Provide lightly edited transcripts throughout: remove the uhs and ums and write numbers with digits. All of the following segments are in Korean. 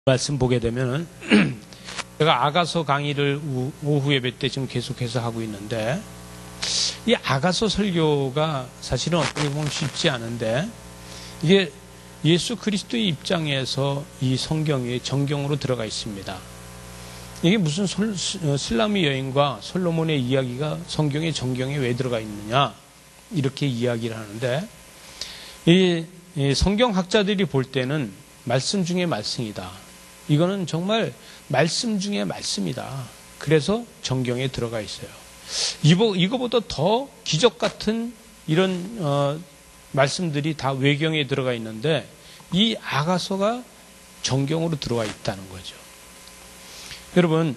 말씀 보게 되면은 제가 아가서 강의를 오후 예배 때 지금 계속해서 하고 있는데 이 아가서 설교가 사실은 어떻게 보면 쉽지 않은데 이게 예수 그리스도의 입장에서 이 성경에 정경으로 들어가 있습니다. 이게 무슨 슬라미 여인과 솔로몬의 이야기가 성경의 정경에 왜 들어가 있느냐 이렇게 이야기를 하는데 이 성경학자들이 볼 때는 말씀 중에 말씀이다. 이거는 정말 말씀 중에 말씀이다. 그래서 정경에 들어가 있어요. 이거보다 더 기적 같은 이런 말씀들이 다 외경에 들어가 있는데 이 아가서가 정경으로 들어가 있다는 거죠. 여러분,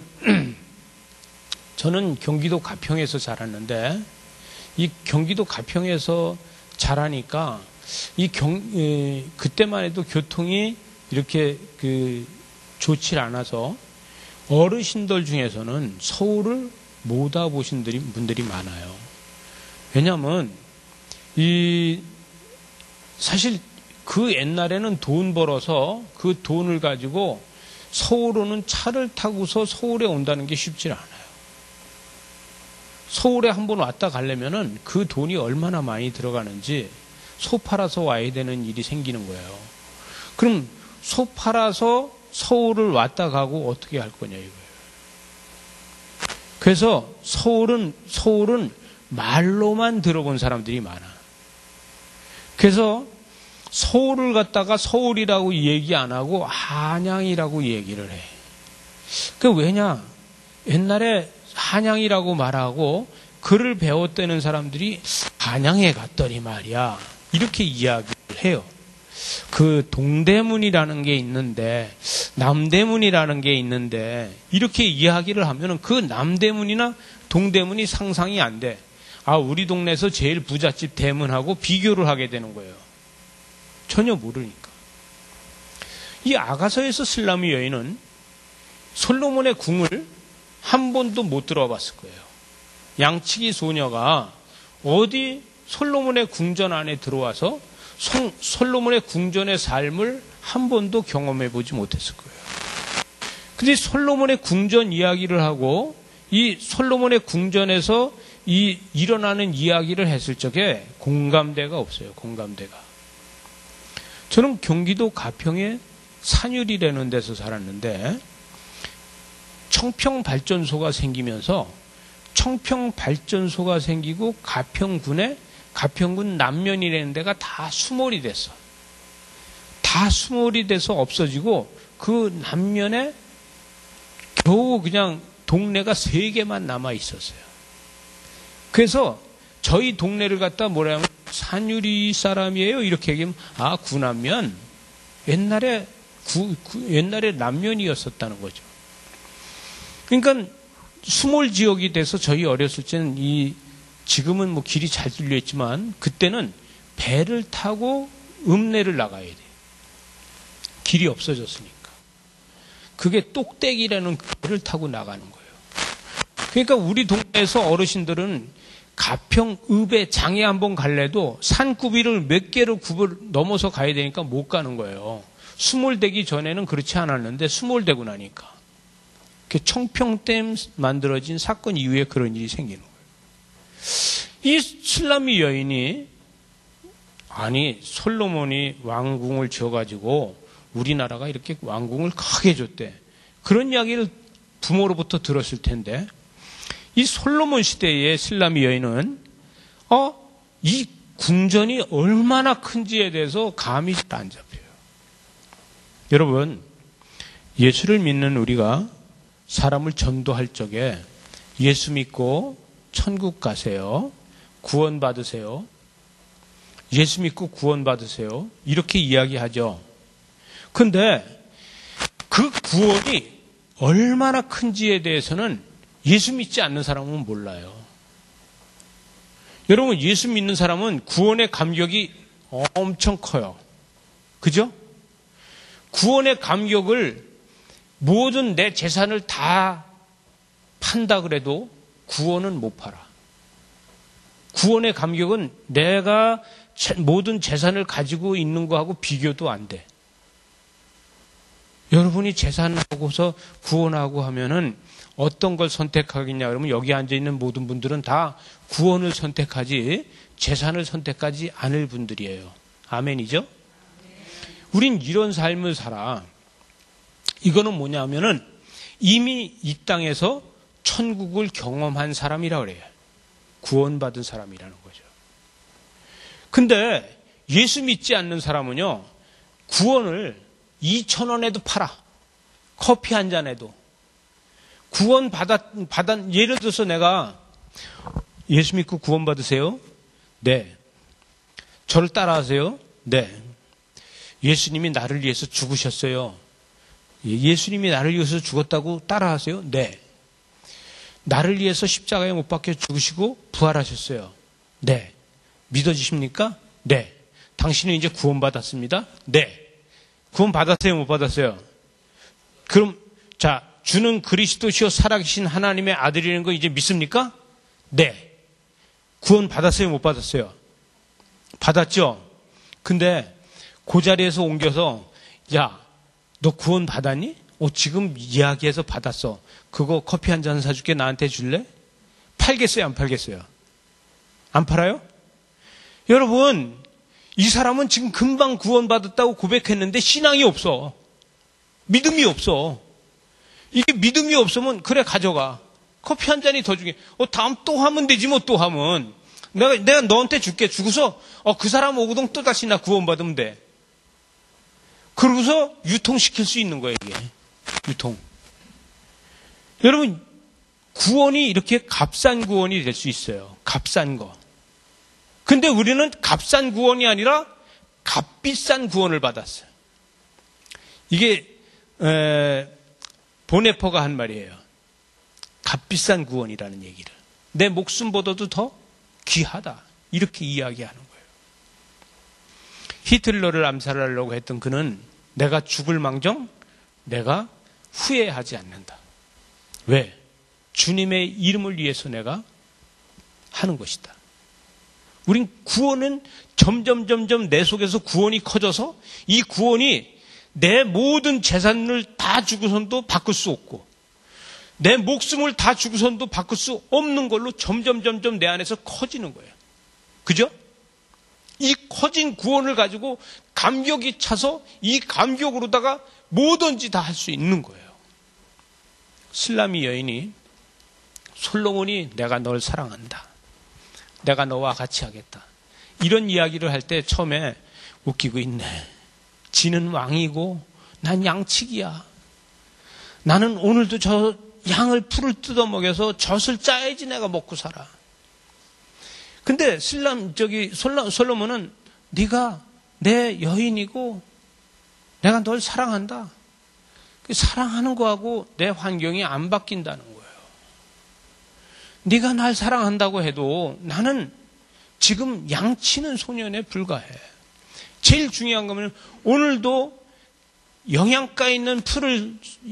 저는 경기도 가평에서 자랐는데 이 경기도 가평에서 자라니까 그때만 해도 교통이 이렇게 좋지 않아서 어르신들 중에서는 서울을 못 와보신 분들이 많아요. 왜냐하면 사실 그 옛날에는 돈 벌어서 그 돈을 가지고 서울로는 차를 타고서 서울에 온다는 게 쉽지 않아요. 서울에 한번 왔다 가려면은 그 돈이 얼마나 많이 들어가는지 소 팔아서 와야 되는 일이 생기는 거예요. 그럼 소 팔아서 서울을 왔다 가고 어떻게 할 거냐 이거예요. 그래서 서울은 말로만 들어본 사람들이 많아. 그래서 서울을 갖다가 서울이라고 얘기 안 하고 한양이라고 얘기를 해. 그 왜냐? 옛날에 한양이라고 말하고 글을 배웠다는 사람들이 한양에 갔더니 말이야. 이렇게 이야기를 해요. 그 동대문이라는 게 있는데 남대문이라는 게 있는데 이렇게 이야기를 하면은 그 남대문이나 동대문이 상상이 안 돼. 우리 동네에서 제일 부잣집 대문하고 비교를 하게 되는 거예요. 전혀 모르니까. 이 아가서에서 슬라미 여인은 솔로몬의 궁을 한 번도 못 들어봤을 거예요. 양치기 소녀가 어디 솔로몬의 궁전 안에 들어와서 솔로몬의 궁전의 삶을 한 번도 경험해 보지 못했을 거예요. 근데 솔로몬의 궁전 이야기를 하고 이 솔로몬의 궁전에서 일어나는 이야기를 했을 적에 공감대가 없어요. 공감대가. 저는 경기도 가평에 산율이라는 데서 살았는데 청평발전소가 생기면서 청평발전소가 생기고 가평군 남면이라는 데가 다 수몰이 됐어. 다 수몰이 돼서 없어지고 그 남면에 겨우 그냥 동네가 3개만 남아 있었어요. 그래서 저희 동네를 갖다 뭐라 하면 산유리 사람이에요. 이렇게 얘기하면 구남면 옛날에 남면이었었다는 거죠. 그러니까 수몰 지역이 돼서 저희 어렸을 때는 지금은 뭐 길이 잘 뚫려 있지만 그때는 배를 타고 읍내를 나가야 돼. 길이 없어졌으니까. 그게 똑대기라는 배를 타고 나가는 거예요. 그러니까 우리 동네에서 어르신들은 가평읍에 장에 한번 갈래도 산구비를 몇 개를 굽을 넘어서 가야 되니까 못 가는 거예요. 수몰되기 전에는 그렇지 않았는데 수몰되고 나니까. 청평댐 만들어진 사건 이후에 그런 일이 생기는 거예요. 이 슬라미 여인이 솔로몬이 왕궁을 지어가지고 우리나라가 이렇게 왕궁을 크게 줬대. 그런 이야기를 부모로부터 들었을 텐데 이 솔로몬 시대의 슬라미 여인은 이 궁전이 얼마나 큰지에 대해서 감이 잘 안 잡혀요. 여러분, 예수를 믿는 우리가 사람을 전도할 적에 예수 믿고 천국 가세요. 구원 받으세요. 예수 믿고 구원 받으세요. 이렇게 이야기하죠. 근데 그 구원이 얼마나 큰지에 대해서는 예수 믿지 않는 사람은 몰라요. 여러분, 예수 믿는 사람은 구원의 감격이 엄청 커요. 그죠? 구원의 감격을 모든 내 재산을 다 판다 그래도 구원은 못 팔아. 구원의 감격은 내가 모든 재산을 가지고 있는 거하고 비교도 안 돼. 여러분이 재산하고서 구원하고 하면은 어떤 걸 선택하겠냐 그러면 여기 앉아있는 모든 분들은 다 구원을 선택하지 재산을 선택하지 않을 분들이에요. 아멘이죠? 우린 이런 삶을 살아. 이거는 뭐냐면은 이미 이 땅에서 천국을 경험한 사람이라 그래요. 구원받은 사람이라는 거죠. 근데 예수 믿지 않는 사람은요, 구원을 2,000원에도 팔아. 커피 한 잔에도. 구원 예를 들어서 내가 예수 믿고 구원 받으세요? 네. 저를 따라하세요? 네. 예수님이 나를 위해서 죽으셨어요. 예수님이 나를 위해서 죽었다고 따라하세요? 네. 나를 위해서 십자가에 못 박혀 죽으시고 부활하셨어요. 네. 믿어지십니까? 네. 당신은 이제 구원받았습니다? 네. 구원 받았어요? 못 받았어요? 그럼, 자, 주는 그리스도시요 살아계신 하나님의 아들이라는 거 이제 믿습니까? 네. 구원 받았어요? 못 받았어요? 받았죠? 근데 그 자리에서 옮겨서, 야, 너 구원 받았니? 지금 이야기해서 받았어. 그거 커피 한 잔 사줄게. 나한테 줄래? 팔겠어요? 안 팔겠어요? 안 팔아요? 여러분, 이 사람은 지금 금방 구원받았다고 고백했는데 신앙이 없어. 믿음이 없어. 이게 믿음이 없으면 그래 가져가. 커피 한 잔이 더 주게. 다음 또 하면 되지 뭐 또 하면. 내가 너한테 줄게. 주고서 그 사람 오고동 또 다시 나 구원받으면 돼. 그러고서 유통시킬 수 있는 거예요, 이게. 유통. 여러분, 구원이 이렇게 값싼 구원이 될 수 있어요. 값싼 거. 근데 우리는 값싼 구원이 아니라 값비싼 구원을 받았어요. 이게 보네퍼가 한 말이에요. 값비싼 구원이라는 얘기를. 내 목숨보다도 더 귀하다. 이렇게 이야기하는 거예요. 히틀러를 암살하려고 했던 그는 내가 죽을 망정 내가 후회하지 않는다. 왜? 주님의 이름을 위해서 내가 하는 것이다. 우린 구원은 점점 내 속에서 구원이 커져서 이 구원이 내 모든 재산을 다 주고선도 바꿀 수 없고 내 목숨을 다 주고선도 바꿀 수 없는 걸로 점점 내 안에서 커지는 거예요. 그죠? 이 커진 구원을 가지고 감격이 차서 이 감격으로다가 뭐든지 다 할 수 있는 거예요. 슬라미 여인이 솔로몬이 내가 널 사랑한다. 내가 너와 같이 하겠다. 이런 이야기를 할 때 처음에 웃기고 있네. 지는 왕이고 난 양치기야. 나는 오늘도 저 양을 풀을 뜯어 먹여서 젖을 짜야지 내가 먹고 살아. 근데 솔로몬은 네가 내 여인이고 내가 널 사랑한다. 사랑하는 거하고 내 환경이 안 바뀐다는 거예요. 네가 날 사랑한다고 해도 나는 지금 양치는 소년에 불과해. 제일 중요한 거는 오늘도 영양가 있는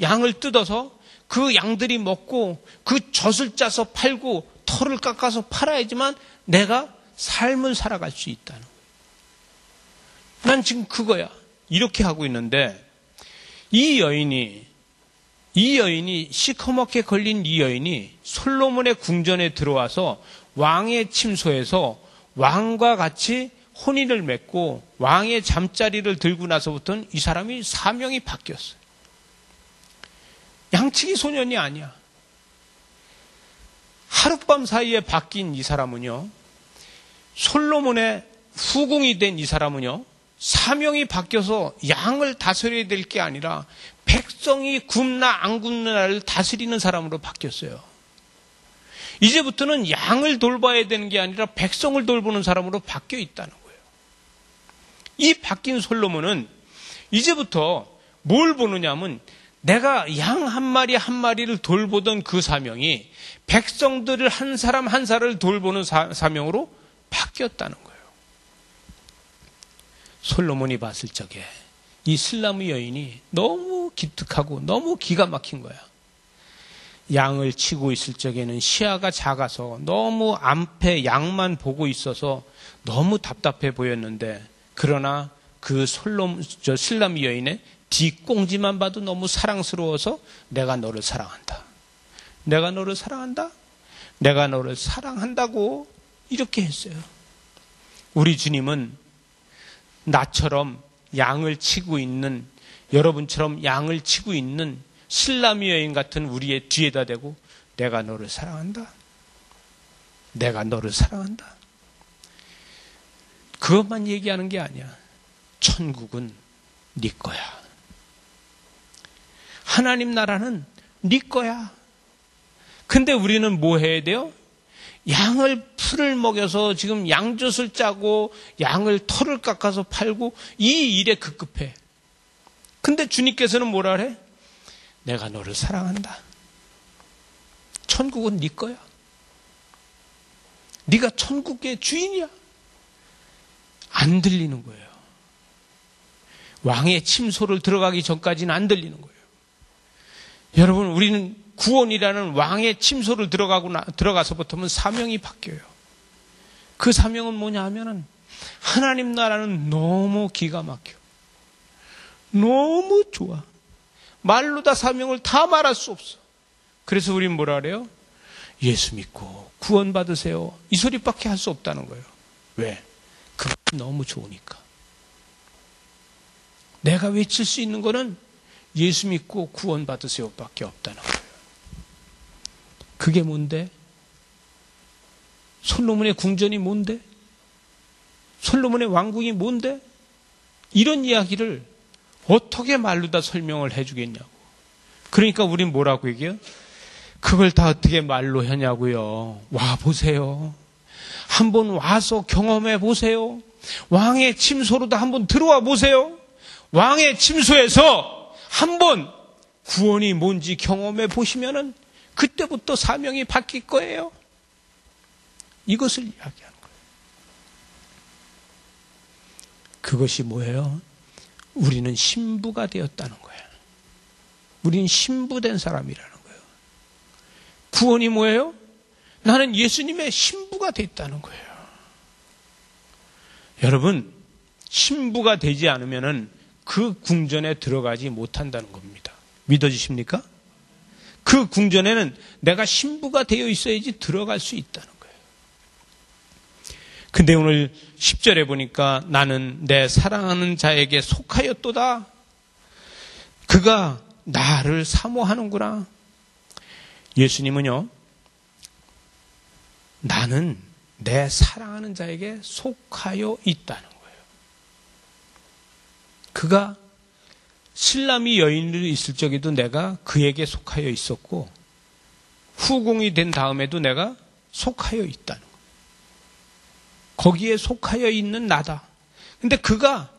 양을 뜯어서 그 양들이 먹고 그 젖을 짜서 팔고 털을 깎아서 팔아야지만 내가 삶을 살아갈 수 있다는 거예요. 난 지금 그거야. 이렇게 하고 있는데 이 여인이 시커멓게 걸린 이 여인이 솔로몬의 궁전에 들어와서 왕의 침소에서 왕과 같이 혼인을 맺고 왕의 잠자리를 들고 나서부터는 이 사람이 사명이 바뀌었어요. 양치기 소년이 아니야. 하룻밤 사이에 바뀐 이 사람은요, 솔로몬의 후궁이 된 이 사람은요, 사명이 바뀌어서 양을 다스려야 될 게 아니라 백성이 굶나 안 굶나를 다스리는 사람으로 바뀌었어요. 이제부터는 양을 돌봐야 되는 게 아니라 백성을 돌보는 사람으로 바뀌어 있다는 거예요. 이 바뀐 솔로몬은 이제부터 뭘 보느냐면 내가 양 한 마리 한 마리를 돌보던 그 사명이 백성들을 한 사람 한 사람을 돌보는 사명으로 바뀌었다는 거예요. 솔로몬이 봤을 적에 이 슬라무 여인이 너무 기특하고 너무 기가 막힌 거야. 양을 치고 있을 적에는 시야가 작아서 너무 앞에 양만 보고 있어서 너무 답답해 보였는데 그러나 그 슬라무 여인의 뒷꽁지만 봐도 너무 사랑스러워서 내가 너를 사랑한다. 내가 너를 사랑한다. 내가 너를 사랑한다고 이렇게 했어요. 우리 주님은 나처럼 양을 치고 있는, 여러분처럼 양을 치고 있는 슬라미 여인 같은 우리의 뒤에다 대고 내가 너를 사랑한다. 내가 너를 사랑한다. 그것만 얘기하는 게 아니야. 천국은 네 거야. 하나님 나라는 네 거야. 근데 우리는 뭐 해야 돼요? 양을 풀을 먹여서 지금 양젖을 짜고 양을 털을 깎아서 팔고 이 일에 급급해. 근데 주님께서는 뭐라 그래? 내가 너를 사랑한다. 천국은 네 거야. 네가 천국의 주인이야. 안 들리는 거예요. 왕의 침소를 들어가기 전까지는 안 들리는 거예요. 여러분, 우리는 구원이라는 왕의 침소를 들어가서부터는 사명이 바뀌어요. 그 사명은 뭐냐 하면은 하나님 나라는 너무 기가 막혀. 너무 좋아. 말로 다 사명을 다 말할 수 없어. 그래서 우린 뭐라 그래요? 예수 믿고 구원 받으세요. 이 소리밖에 할 수 없다는 거예요. 왜? 그게 너무 좋으니까. 내가 외칠 수 있는 거는 예수 믿고 구원 받으세요 밖에 없다는 거예요. 그게 뭔데? 솔로몬의 궁전이 뭔데? 솔로몬의 왕궁이 뭔데? 이런 이야기를 어떻게 말로 다 설명을 해주겠냐고. 그러니까 우린 뭐라고 얘기해요? 그걸 다 어떻게 말로 하냐고요. 와 보세요. 한번 와서 경험해 보세요. 왕의 침소로도 한번 들어와 보세요. 왕의 침소에서 한번 구원이 뭔지 경험해 보시면은 그때부터 사명이 바뀔 거예요. 이것을 이야기하는 거예요. 그것이 뭐예요? 우리는 신부가 되었다는 거예요. 우리는 신부된 사람이라는 거예요. 구원이 뭐예요? 나는 예수님의 신부가 됐다는 거예요. 여러분, 신부가 되지 않으면은 그 궁전에 들어가지 못한다는 겁니다. 믿어지십니까? 그 궁전에는 내가 신부가 되어 있어야지 들어갈 수 있다는 거예요. 근데 오늘 10절에 보니까 나는 내 사랑하는 자에게 속하였도다. 그가 나를 사모하는구나. 예수님은요, 나는 내 사랑하는 자에게 속하여 있다는 거예요. 그가 실람이 여인으로 있을 적에도 내가 그에게 속하여 있었고 후궁이 된 다음에도 내가 속하여 있다는 거예요. 거기에 속하여 있는 나다. 근데 그가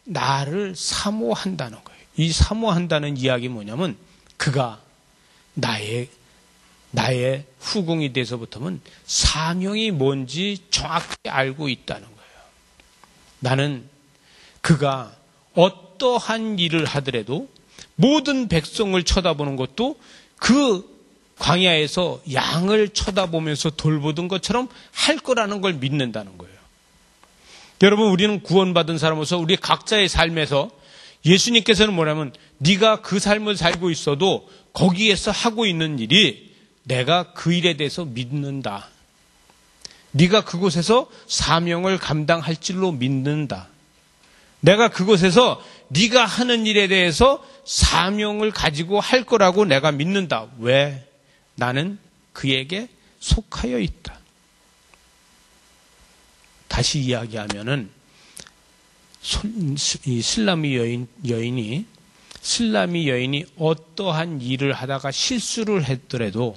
나를 사모한다는 거예요. 이 사모한다는 이야기 뭐냐면 그가 나의 후궁이 돼서부터는 사명이 뭔지 정확히 알고 있다는 거예요. 나는 그가 어떠한 일을 하더라도 모든 백성을 쳐다보는 것도 그 광야에서 양을 쳐다보면서 돌보던 것처럼 할 거라는 걸 믿는다는 거예요. 여러분, 우리는 구원받은 사람으로서 우리 각자의 삶에서 예수님께서는 뭐냐면 네가 그 삶을 살고 있어도 거기에서 하고 있는 일이 내가 그 일에 대해서 믿는다. 네가 그곳에서 사명을 감당할 줄로 믿는다. 내가 그곳에서 네가 하는 일에 대해서 사명을 가지고 할 거라고 내가 믿는다. 왜? 나는 그에게 속하여 있다. 다시 이야기하면은 이 슬라미 여인이 어떠한 일을 하다가 실수를 했더라도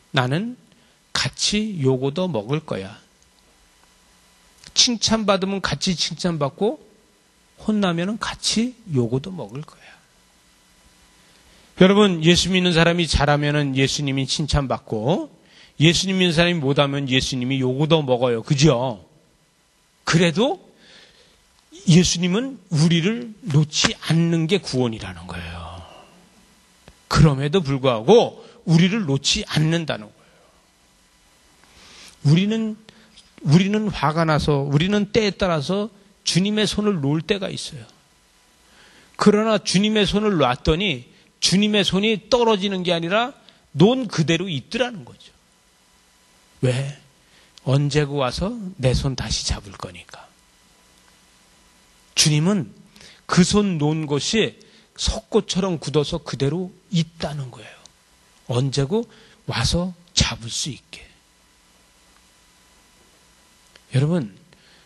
나는 같이 요거도 먹을 거야. 칭찬받으면 같이 칭찬받고 혼나면은 같이 요거도 먹을 거야. 여러분, 예수 믿는 사람이 잘하면은 예수님이 칭찬받고 예수님 믿는 사람이 못하면 예수님이 요거도 먹어요. 그죠? 그래도 예수님은 우리를 놓지 않는 게 구원이라는 거예요. 그럼에도 불구하고 우리를 놓지 않는다는 거예요. 우리는 화가 나서 우리는 때에 따라서 주님의 손을 놓을 때가 있어요. 그러나 주님의 손을 놨더니 주님의 손이 떨어지는 게 아니라 놓은 그대로 있더라는 거죠. 왜? 언제고 와서 내 손 다시 잡을 거니까. 주님은 그 손 놓은 것이 석고처럼 굳어서 그대로 있다는 거예요. 언제고 와서 잡을 수 있게. 여러분,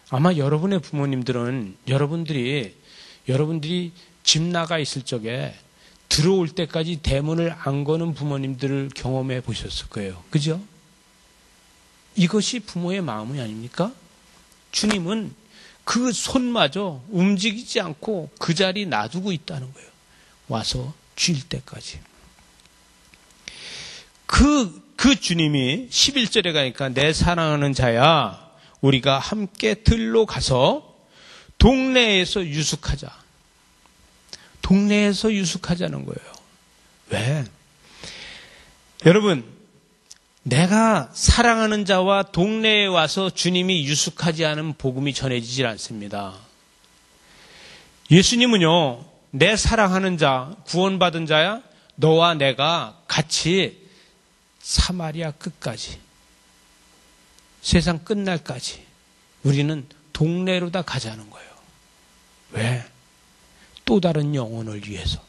아마 여러분의 부모님들은 여러분들이 집 나가 있을 적에 들어올 때까지 대문을 안 거는 부모님들을 경험해 보셨을 거예요. 그죠? 이것이 부모의 마음이 아닙니까? 주님은 그 손마저 움직이지 않고 그 자리 놔두고 있다는 거예요. 와서 쉴 때까지. 그 주님이 11절에 가니까 내 사랑하는 자야, 우리가 함께 들로 가서 동네에서 유숙하자. 동네에서 유숙하자는 거예요. 왜? 여러분, 내가 사랑하는 자와 동네에 와서 주님이 유숙하지 않은 복음이 전해지질 않습니다. 예수님은요, 내 사랑하는 자, 구원받은 자야, 너와 내가 같이 사마리아 끝까지, 세상 끝날까지 우리는 동네로 다 가자는 거예요. 왜? 또 다른 영혼을 위해서.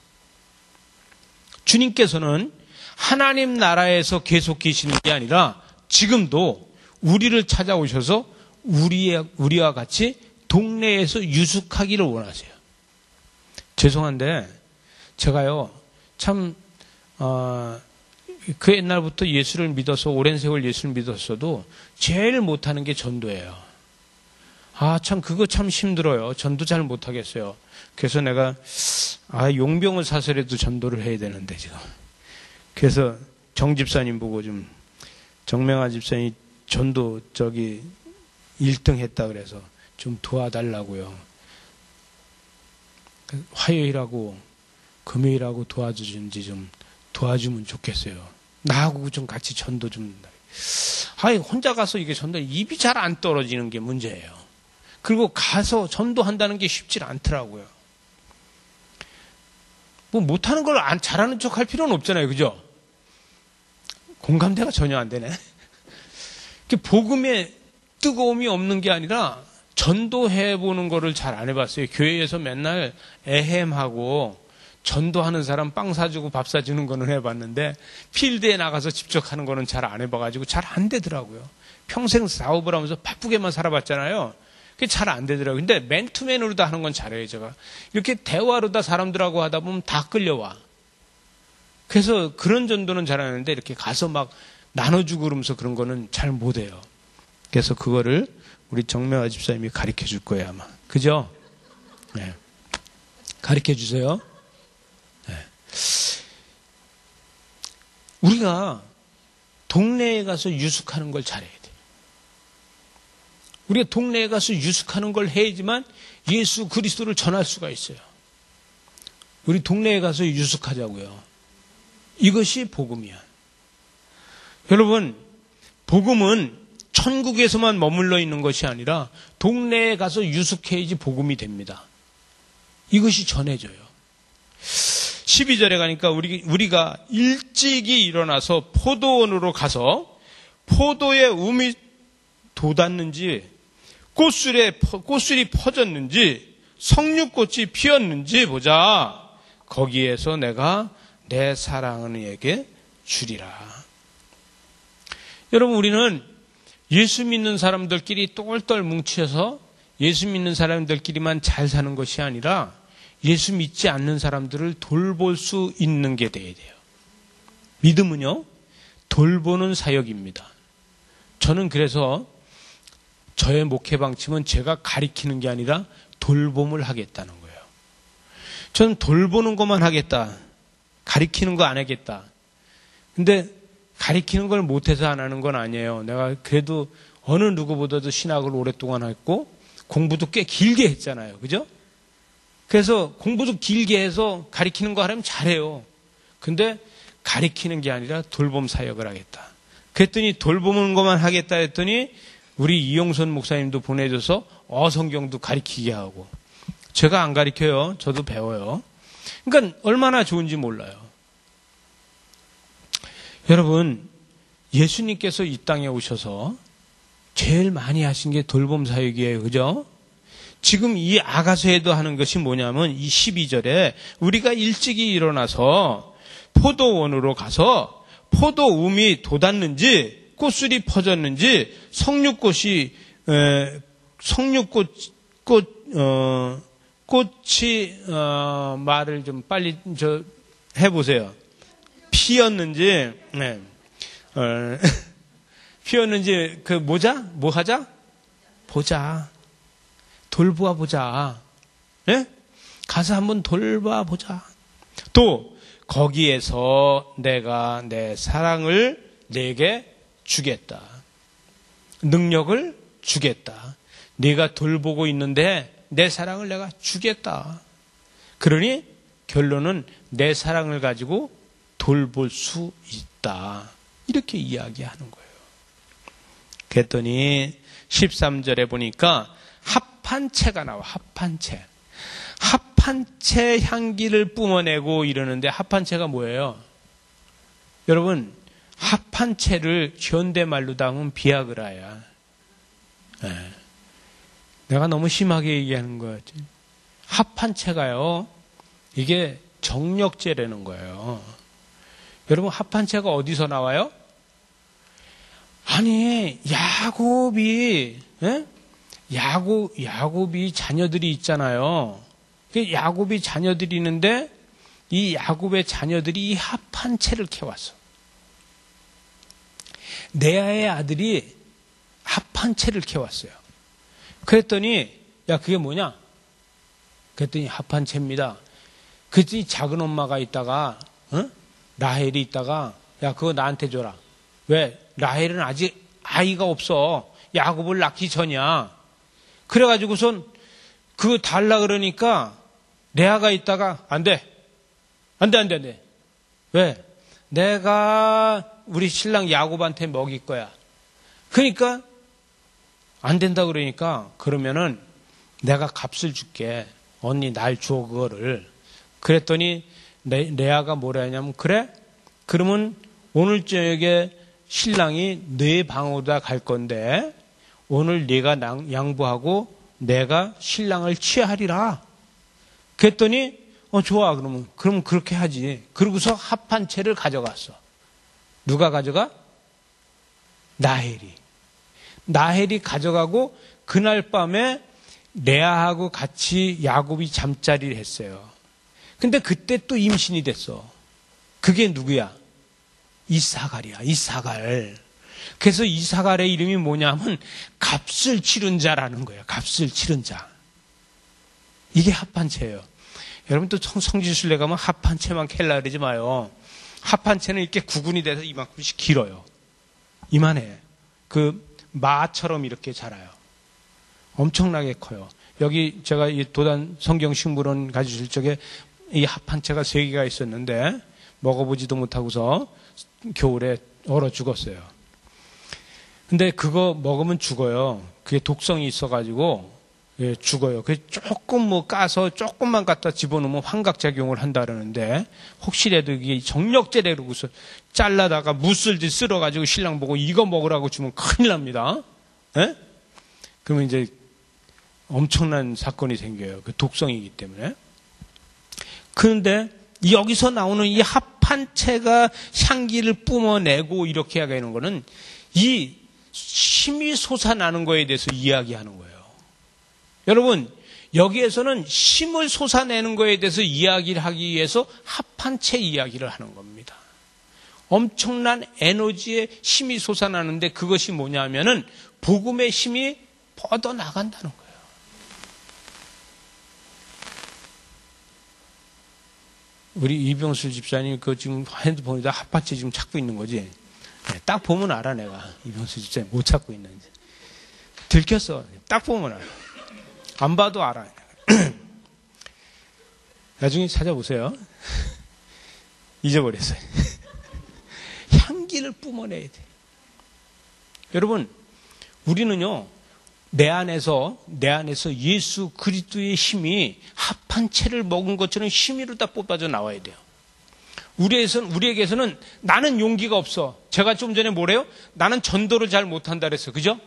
주님께서는 하나님 나라에서 계속 계시는 게 아니라 지금도 우리를 찾아오셔서 우리와 같이 동네에서 유숙하기를 원하세요. 죄송한데 제가요 참 그 옛날부터 예수를 믿어서 오랜 세월 예수를 믿었어도 제일 못하는 게 전도예요. 참 그거 참 힘들어요. 전도 잘 못하겠어요. 그래서 내가 용병을 사서라도 전도를 해야 되는데 지금. 그래서 정 집사님 보고 좀 정명아 집사님이 전도 1등 했다 그래서 좀 도와달라고요. 화요일하고 금요일하고 도와주는지 좀 도와주면 좋겠어요. 나하고 좀 같이 전도 좀. 혼자 가서 이게 전도 입이 잘 안 떨어지는 게 문제예요. 그리고 가서 전도한다는 게 쉽지 않더라고요. 뭐 못하는 걸 잘하는 척 할 필요는 없잖아요. 그죠? 공감대가 전혀 안 되네. 복음에 뜨거움이 없는 게 아니라 전도해보는 거를 잘 안 해봤어요. 교회에서 맨날 에헴하고 전도하는 사람 빵 사주고 밥 사주는 거는 해봤는데 필드에 나가서 직접 하는 거는 잘 안 해봐가지고 잘 안 되더라고요. 평생 사업을 하면서 바쁘게만 살아봤잖아요. 그게 잘 안 되더라고요. 근데 맨투맨으로 다 하는 건 잘해요, 제가. 이렇게 대화로 다 사람들하고 하다 보면 다 끌려와. 그래서 그런 전도는 잘하는데 이렇게 가서 막 나눠주고 그러면서 그런 거는 잘 못해요. 그래서 그거를 우리 정명아 집사님이 가르쳐 줄 거예요, 아마. 그죠? 네. 가르쳐 주세요. 네. 우리가 동네에 가서 유숙하는 걸 잘해야 돼요. 우리가 동네에 가서 유숙하는 걸 해야지만 예수 그리스도를 전할 수가 있어요. 우리 동네에 가서 유숙하자고요. 이것이 복음이야. 여러분, 복음은 천국에서만 머물러 있는 것이 아니라 동네에 가서 유숙해야지 복음이 됩니다. 이것이 전해져요. 12절에 가니까 우리가 일찍이 일어나서 포도원으로 가서 포도의 um이 돋았는지 꽃술이 퍼졌는지 석류꽃이 피었는지 보자. 거기에서 내가 내 사랑하는 이에게 주리라. 여러분, 우리는 예수 믿는 사람들끼리 똘똘 뭉쳐서 예수 믿는 사람들끼리만 잘 사는 것이 아니라 예수 믿지 않는 사람들을 돌볼 수 있는 게 돼야 돼요. 믿음은요, 돌보는 사역입니다. 저는 그래서 저의 목회 방침은 제가 가리키는 게 아니라 돌봄을 하겠다는 거예요. 저는 돌보는 것만 하겠다. 가리키는 거 안 하겠다. 근데 가리키는 걸 못해서 안 하는 건 아니에요. 내가 그래도 어느 누구보다도 신학을 오랫동안 했고 공부도 꽤 길게 했잖아요. 그죠? 그래서 공부도 길게 해서 가리키는 거 하려면 잘해요. 근데 가리키는 게 아니라 돌봄 사역을 하겠다. 그랬더니 돌보는 것만 하겠다 했더니 우리 이용선 목사님도 보내줘서 성경도 가리키게 하고. 제가 안 가리켜요. 저도 배워요. 그러니까 얼마나 좋은지 몰라요. 여러분, 예수님께서 이 땅에 오셔서 제일 많이 하신 게 돌봄 사역이에요. 그죠? 지금 이 아가서에도 하는 것이 뭐냐면 이 12절에 우리가 일찍이 일어나서 포도원으로 가서 포도움이 돋았는지 꽃술이 퍼졌는지 꽃이 말을 좀 빨리 해보세요. 피었는지, 네. 피었는지, 뭐 하자? 보자. 돌보아 보자. 네? 가서 한번 돌봐 보자. 또, 거기에서 내가 내 사랑을 내게 주겠다. 능력을 주겠다. 네가 돌보고 있는데 내 사랑을 내가 주겠다. 그러니 결론은 내 사랑을 가지고 돌볼 수 있다. 이렇게 이야기하는 거예요. 그랬더니 13절에 보니까 합판체가 나와. 합판체. 합판체 향기를 뿜어내고 이러는데 합판체가 뭐예요? 여러분, 합판체를 현대말로 담으면 비아그라야. 네. 내가 너무 심하게 얘기하는 거였지. 합판체가요, 이게 정력제라는 거예요. 여러분, 합판체가 어디서 나와요? 아니, 야곱이 자녀들이 있잖아요. 야곱이 자녀들이 있는데 이 야곱의 자녀들이 이 합판체를 캐왔어. 레아의 아들이 합판체를 캐왔어요. 그랬더니 야, 그게 뭐냐? 그랬더니 합판체입니다. 그랬더니 작은 엄마가 있다가 라헬이 있다가 야, 그거 나한테 줘라. 왜? 라헬은 아직 아이가 없어. 야곱을 낳기 전이야. 그래가지고선 그거 달라 그러니까 레아가 있다가 안 돼. 왜? 내가 우리 신랑 야곱한테 먹일 거야. 그러니까 안 된다 그러니까 그러면은 내가 값을 줄게. 언니 날 줘 그거를. 그랬더니 레아가 뭐라 하냐면 그래? 그러면 오늘 저녁에 신랑이 네 방으로 갈 건데 오늘 네가 양보하고 내가 신랑을 취하리라. 그랬더니 좋아. 그럼 그렇게 하지. 그러고서 합판체를 가져갔어. 누가 가져가? 라헬이 가져가고 그날 밤에 레아하고 같이 야곱이 잠자리를 했어요. 근데 그때 또 임신이 됐어. 그게 누구야? 이사갈이야. 이사갈. 그래서 이사갈의 이름이 뭐냐면 값을 치른 자라는 거예요. 값을 치른 자. 이게 합판체예요. 여러분 또 성지순례 가면 합판체만 캘라 그러지 마요. 합판체는 이렇게 구분이 돼서 이만큼씩 길어요. 이만해. 그 마처럼 이렇게 자라요. 엄청나게 커요. 여기 제가 이 도단 성경식물원 가주실 적에 이 합판체가 3개가 있었는데 먹어보지도 못하고서 겨울에 얼어 죽었어요. 근데 그거 먹으면 죽어요. 그게 독성이 있어가지고 죽어요. 그래서 조금 까서 조금만 갖다 집어넣으면 환각작용을 한다 그러는데 혹시라도 이게 정력제래 그러고서 잘라다가 무슬듯 쓸어가지고 신랑 보고 이거 먹으라고 주면 큰일 납니다. 예? 그러면 이제 엄청난 사건이 생겨요. 그 독성이기 때문에. 그런데 여기서 나오는 이 합판체가 향기를 뿜어내고 이렇게 하는 거는 이 힘이 솟아나는 거에 대해서 이야기하는 거예요. 여러분, 여기에서는 힘을 솟아내는 거에 대해서 이야기를 하기 위해서 합판체 이야기를 하는 겁니다. 엄청난 에너지의 힘이 솟아나는데 그것이 뭐냐면은 복음의 힘이 뻗어나간다는 거예요. 우리 이병수 집사님 그 지금 핸드폰에다 합판체 지금 찾고 있는 거지. 네, 딱 보면 알아 내가 이병수 집사님 못 찾고 있는지. 들켰어. 딱 보면 알아. 안 봐도 알아. 나중에 찾아보세요. 잊어버렸어요. 향기를 뿜어내야 돼. 여러분, 우리는요, 내 안에서 예수 그리스도의 힘이 합한 채를 먹은 것처럼 힘으로 다 뽑아져 나와야 돼요. 우리에게서는 나는 용기가 없어. 제가 좀 전에 뭐래요? 나는 전도를 잘 못한다 그랬어요. 그죠?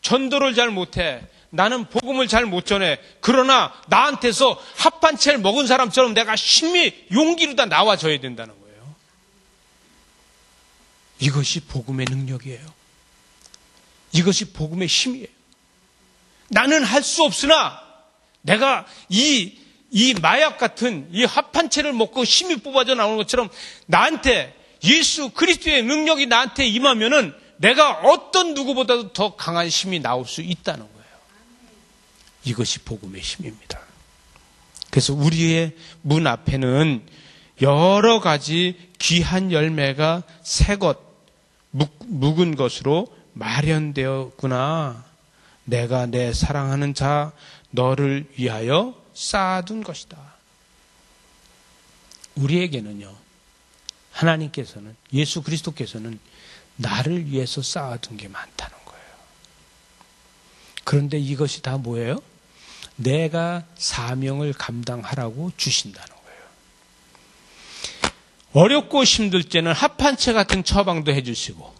전도를 잘 못해. 나는 복음을 잘 못 전해. 그러나 나한테서 합한 채를 먹은 사람처럼 내가 힘이 용기로 다 나와줘야 된다는 거예요. 이것이 복음의 능력이에요. 이것이 복음의 힘이에요. 나는 할 수 없으나 내가 이 마약 같은 이 합한 채를 먹고 힘이 뽑아져 나오는 것처럼 나한테 예수 그리스도의 능력이 나한테 임하면은 내가 어떤 누구보다도 더 강한 힘이 나올 수 있다는 거예요. 이것이 복음의 힘입니다. 그래서 우리의 문 앞에는 여러 가지 귀한 열매가 새것, 묵은 것으로 마련되었구나. 내가 내 사랑하는 자 너를 위하여 쌓아둔 것이다. 우리에게는요, 하나님께서는, 예수 그리스도께서는 나를 위해서 쌓아둔 게 많다는 거예요. 그런데 이것이 다 뭐예요? 내가 사명을 감당하라고 주신다는 거예요. 어렵고 힘들 때는 합한채 같은 처방도 해주시고,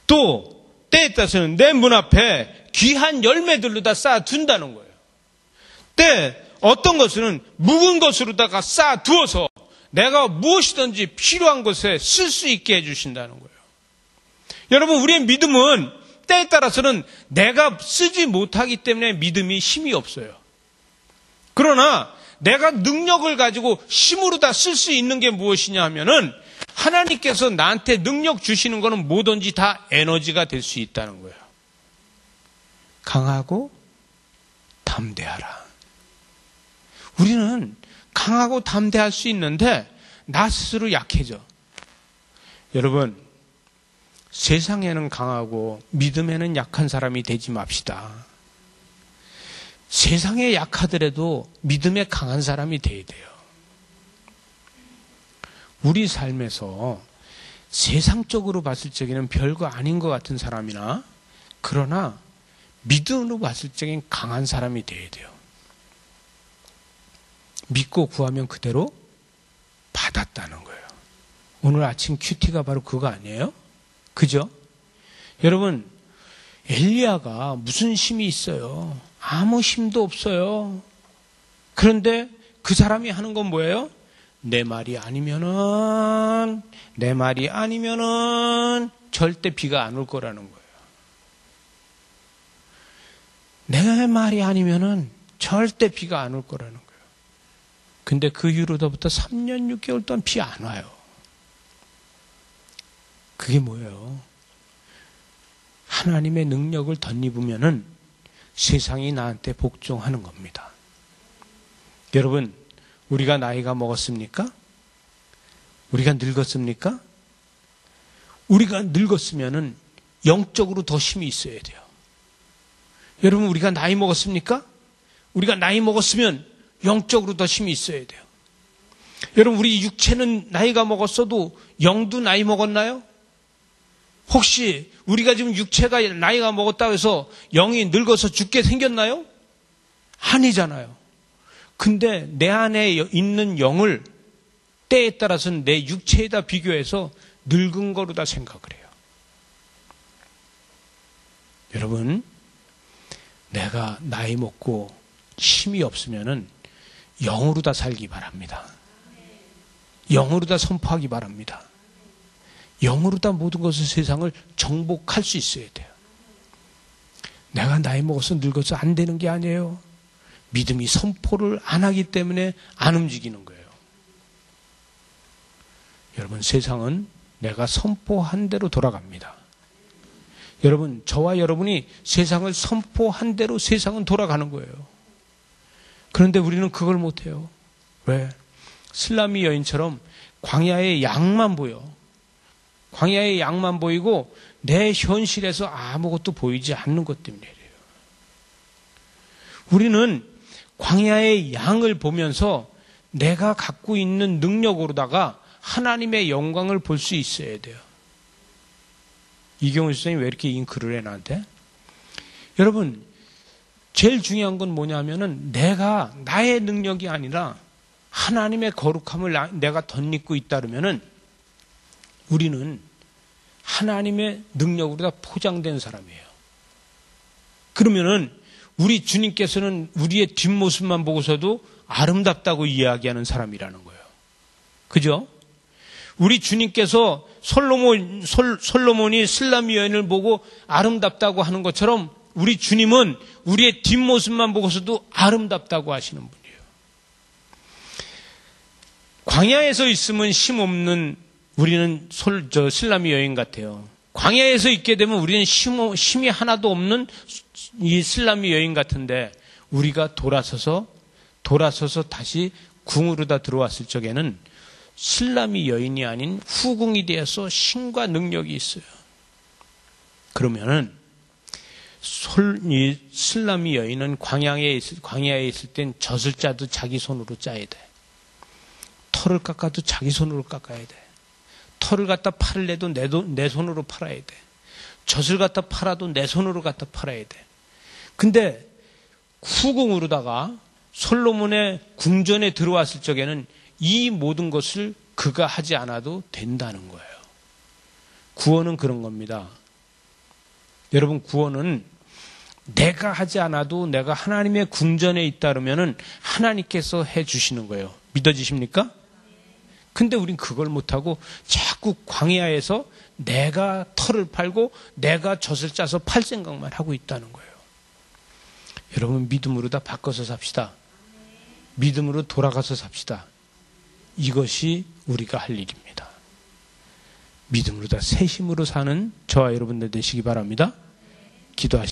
또 때에 따라서는 내 문 앞에 귀한 열매들로 다 쌓아둔다는 거예요. 때 어떤 것은 묵은 것으로다가 쌓아두어서 내가 무엇이든지 필요한 것에 쓸 수 있게 해주신다는 거예요. 여러분, 우리의 믿음은 때에 따라서는 내가 쓰지 못하기 때문에 믿음이 힘이 없어요. 그러나 내가 능력을 가지고 힘으로 다 쓸 수 있는 게 무엇이냐 하면은 하나님께서 나한테 능력 주시는 거는 뭐든지 다 에너지가 될 수 있다는 거예요. 강하고 담대하라. 우리는 강하고 담대할 수 있는데 나 스스로 약해져. 여러분, 세상에는 강하고 믿음에는 약한 사람이 되지 맙시다. 세상에 약하더라도 믿음에 강한 사람이 돼야 돼요. 우리 삶에서 세상적으로 봤을 적에는 별거 아닌 것 같은 사람이나, 그러나 믿음으로 봤을 적엔 강한 사람이 돼야 돼요. 믿고 구하면 그대로 받았다는 거예요. 오늘 아침 큐티가 바로 그거 아니에요? 그죠? 여러분, 엘리야가 무슨 힘이 있어요? 아무 힘도 없어요. 그런데 그 사람이 하는 건 뭐예요? 내 말이 아니면은 절대 비가 안 올 거라는 거예요. 내 말이 아니면은 절대 비가 안 올 거라는 거예요. 근데 그 이후로부터 3년 6개월 동안 비 안 와요. 그게 뭐예요? 하나님의 능력을 덧입으면은 세상이 나한테 복종하는 겁니다. 여러분, 우리가 나이가 먹었습니까? 우리가 늙었습니까? 우리가 늙었으면은 영적으로 더 힘이 있어야 돼요. 여러분, 우리가 나이 먹었습니까? 우리가 나이 먹었으면 영적으로 더 힘이 있어야 돼요. 여러분, 우리 육체는 나이가 먹었어도 영도 나이 먹었나요? 혹시 우리가 지금 육체가 나이가 먹었다고 해서 영이 늙어서 죽게 생겼나요? 아니잖아요. 근데 내 안에 있는 영을 때에 따라서는 내 육체에다 비교해서 늙은 거로 다 생각을 해요. 여러분, 내가 나이 먹고 힘이 없으면은 영으로 다 살기 바랍니다. 영으로 다 선포하기 바랍니다. 영으로 다 모든 것을, 세상을 정복할 수 있어야 돼요. 내가 나이 먹어서 늙어서 안 되는 게 아니에요. 믿음이 선포를 안 하기 때문에 안 움직이는 거예요. 여러분, 세상은 내가 선포한 대로 돌아갑니다. 여러분, 저와 여러분이 세상을 선포한 대로 세상은 돌아가는 거예요. 그런데 우리는 그걸 못해요. 왜? 슬라미 여인처럼 광야의 양만 보여. 광야의 양만 보이고 내 현실에서 아무것도 보이지 않는 것 때문이에요. 우리는 광야의 양을 보면서 내가 갖고 있는 능력으로다가 하나님의 영광을 볼 수 있어야 돼요. 이경우 선생님이 왜 이렇게 잉크를 해, 나한테? 여러분, 제일 중요한 건 뭐냐면은 내가 나의 능력이 아니라 하나님의 거룩함을 내가 덧입고 있다면은 우리는 하나님의 능력으로 다 포장된 사람이에요. 그러면은 우리 주님께서는 우리의 뒷모습만 보고서도 아름답다고 이야기하는 사람이라는 거예요. 그죠? 우리 주님께서 솔로몬이 슬라미 여인을 보고 아름답다고 하는 것처럼 우리 주님은 우리의 뒷모습만 보고서도 아름답다고 하시는 분이에요. 광야에서 있으면 힘없는 우리는 슬라미 여인 같아요. 광야에서 있게 되면 우리는 힘이 하나도 없는 이 슬라미 여인 같은데 우리가 돌아서서 다시 궁으로 다 들어왔을 적에는 슬라미 여인이 아닌 후궁이 되어서 힘과 능력이 있어요. 그러면은 이 슬라미 여인은 광야에 있을 땐 젖을 짜도 자기 손으로 짜야 돼. 털을 깎아도 자기 손으로 깎아야 돼. 털을 갖다 팔을래도 내 손으로 팔아야 돼. 젖을 갖다 팔아도 내 손으로 갖다 팔아야 돼. 근데 후궁으로다가 솔로몬의 궁전에 들어왔을 적에는 이 모든 것을 그가 하지 않아도 된다는 거예요. 구원은 그런 겁니다. 여러분, 구원은 내가 하지 않아도 내가 하나님의 궁전에 있다 그러면은 하나님께서 해 주시는 거예요. 믿어지십니까? 근데 우린 그걸 못하고 자꾸 광야에서 내가 털을 팔고 내가 젖을 짜서 팔 생각만 하고 있다는 거예요. 여러분, 믿음으로 다 바꿔서 삽시다. 믿음으로 돌아가서 삽시다. 이것이 우리가 할 일입니다. 믿음으로 다 새 힘으로 사는 저와 여러분들 되시기 바랍니다. 기도하시죠.